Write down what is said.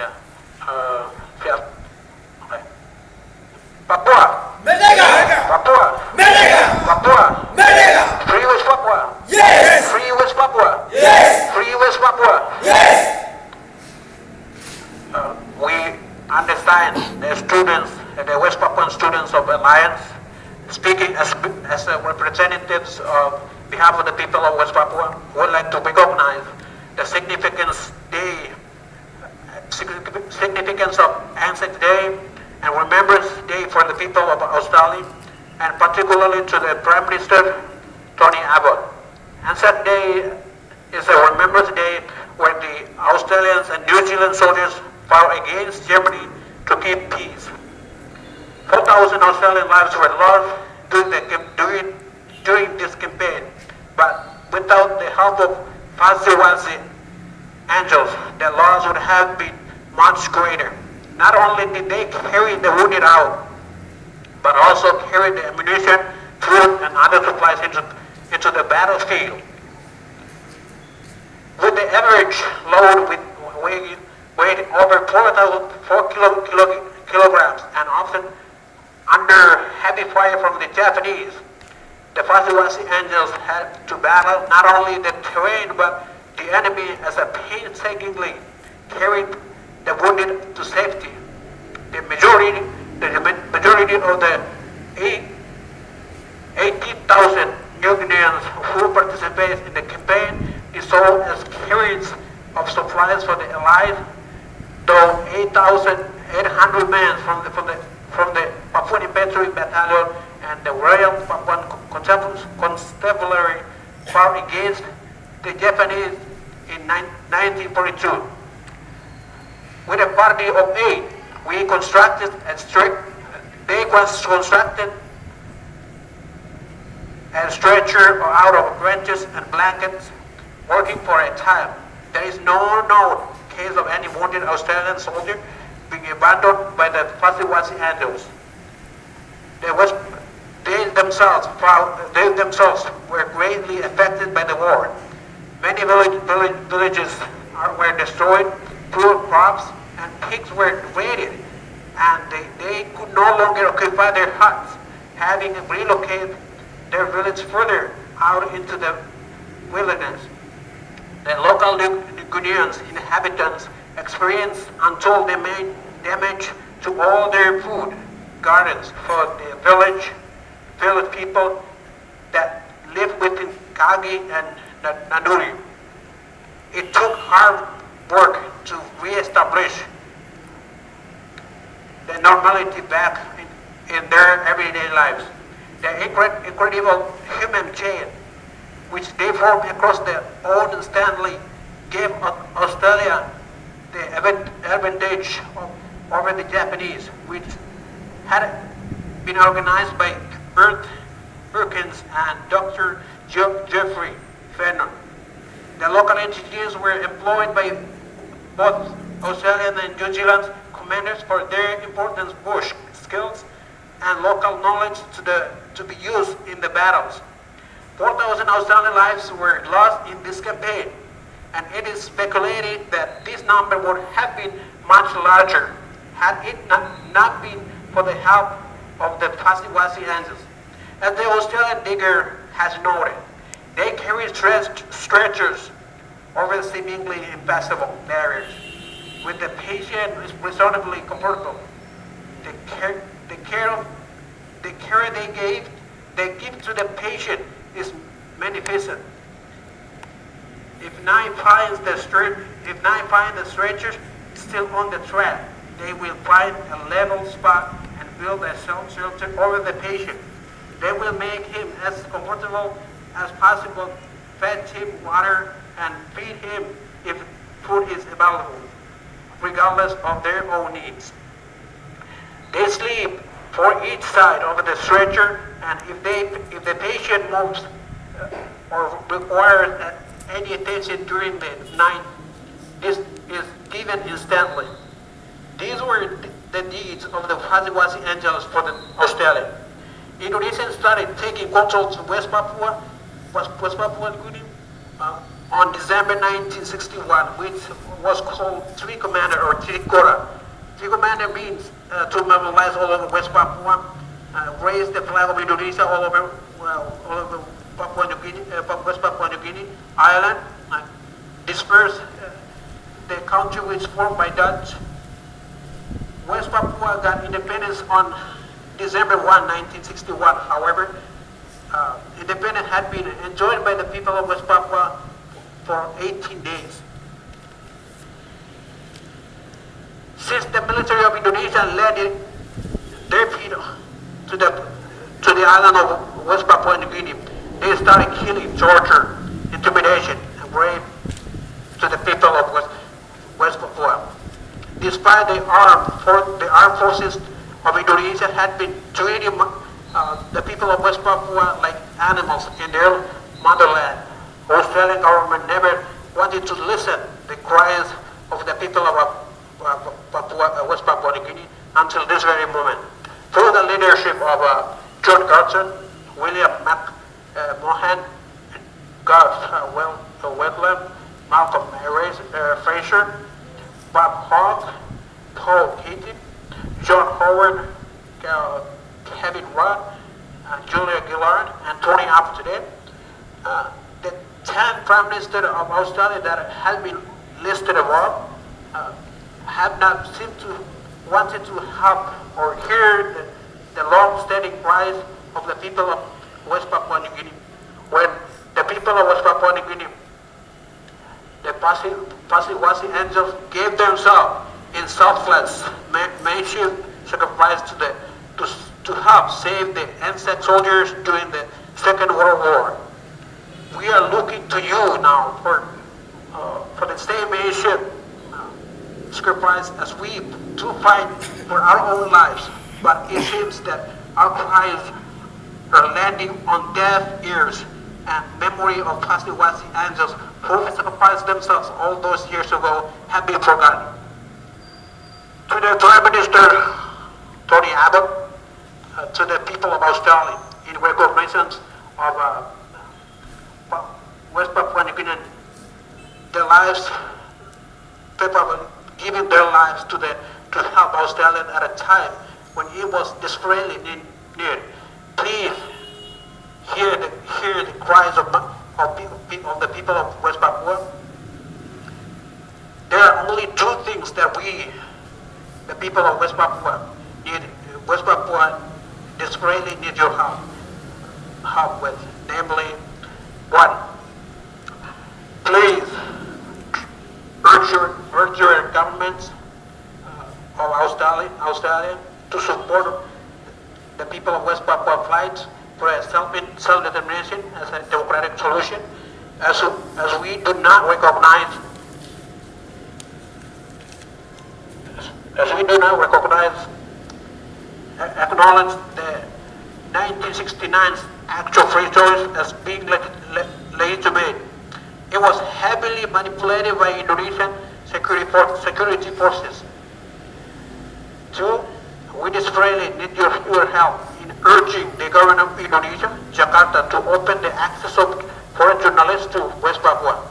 Yeah. Yeah. Okay. Papua. Merdeka! Papua. Merdeka! Papua. Merdeka! Free West Papua. Yes! Free West Papua. Yes! Free West Papua. Yes! We understand the students, the West Papuan students of Alliance, speaking as representatives of behalf of the people of West Papua, would like to recognize the significance of Anzac Day and Remembrance Day for the people of Australia, and particularly to the Prime Minister Tony Abbott. Anzac Day is a Remembrance Day where the Australians and New Zealand soldiers fought against Germany to keep peace. 4,000 Australian lives were lost during this campaign, but without the help of Fuzzy Wuzzy angels, the loss would have been much greater. Not only did they carry the wounded out, but also carried the ammunition, food, and other supplies into the battlefield. With the average load weighing over 4 kilograms and often under heavy fire from the Japanese, the Fuzzy Wuzzy angels had to battle not only the terrain but the enemy as a painstakingly carried the wounded to safety. The majority of the 18,000 New Guineans who participated in the campaign dissolved as carriers of supplies for the Allies, though 8,800 men from the Papuan Infantry Battalion and the Royal Papuan Constabulary fought against the Japanese in 1942. With a party of 8, they constructed a stretcher out of branches and blankets, working for a time. There is no known case of any wounded Australian soldier being abandoned by the Fuzzy Wuzzy angels. They themselves were greatly affected by the war. Many villages were destroyed, poor crops and pigs were raided, and they could no longer occupy their huts, having relocated their village further out into the wilderness. The local New Guineans inhabitants experienced untold damage to all their food gardens for the village people that lived within Kagi and Naduri. It took hard work to re-establish the normality back in their everyday lives. The incredible human chain which they formed across the old Stanley gave Australia the advantage over the Japanese, which had been organized by Bert Perkins and Dr. Jeffrey Fenner. The local entities were employed by both Australian and New Zealand commanders for their important bush skills and local knowledge to be used in the battles. 4,000 Australian lives were lost in this campaign, and it is speculated that this number would have been much larger had it not been for the help of the Fuzzy Wuzzy angels. As the Australian digger has noted, they carry stretchers over seemingly impassable barriers, with the patient reasonably comfortable. The care they give to the patient is magnificent. If nine find the stretchers still on the track, they will find a level spot and build a shelter over the patient. They will make him as comfortable as possible, fed him water, and feed him if food is available, regardless of their own needs. They sleep for each side of the stretcher, and if the patient moves or requires any attention during the night, this is given instantly. These were the deeds of the Fuzzy Wuzzy angels for the Australian. Indonesians started taking control of West Papua New Guinea on December 1961, was called Tree Commander or Trikora. Tree Commander means to mobilize all over West Papua, raise the flag of Indonesia all over Papua New Guinea, West Papua New Guinea island, disperse the country which formed by Dutch. West Papua got independence on December 1, 1961. However, independence had been enjoyed by the people of West Papua for 18 days. Since the military of Indonesia led their people to the island of West Papua New Guinea, they started killing, torture, intimidation, and rape to the people of West Papua. Despite the armed forces of Indonesia had been treating the people of West Papua like animals in their motherland, the Australian government never wanted to listen to the cries of the people of West Papua New Guinea until this very moment. Through the leadership of John Garson, William McMahon, Garth Wetland, Malcolm Fraser, Bob Hogg, Paul Keating, John Howard, Kevin Rudd, Julia Gillard, and Tony Apted. The 10 Prime Ministers of Australia that have been listed above have not seemed to wanted to help or hear the long-standing cries of the people of West Papua New Guinea. When the people of West Papua New Guinea, the Fuzzy Wuzzy angels gave themselves in selfless massive sacrifice to help save the Anzac soldiers during the Second World War. We are looking to you now for the same massive sacrifice as we to fight for our own lives. But it seems that our cries are landing on deaf ears, and memory of Fuzzy Wuzzy angels who sacrificed themselves all those years ago have been forgotten. To the Prime Minister Tony Abbott, to the people of Australia, in recognition of West Papua New Guinea, their lives, people giving their lives to help Australia at a time when it was desperately needed. Please hear the cries of the people of West Papua. There are only two things that the people of West Papua need. West Papua desperately need your help with. Namely, one, please urge your governments of Australia to support the people of West Papua fight for a self-determination as a democratic solution, as we do not acknowledge the 1969 Act of Free Choice as being legitimate. It was heavily manipulated by Indonesian security forces. Two, we desperately need your help in urging the government of Indonesia, Jakarta, to open the access of foreign journalists to West Papua.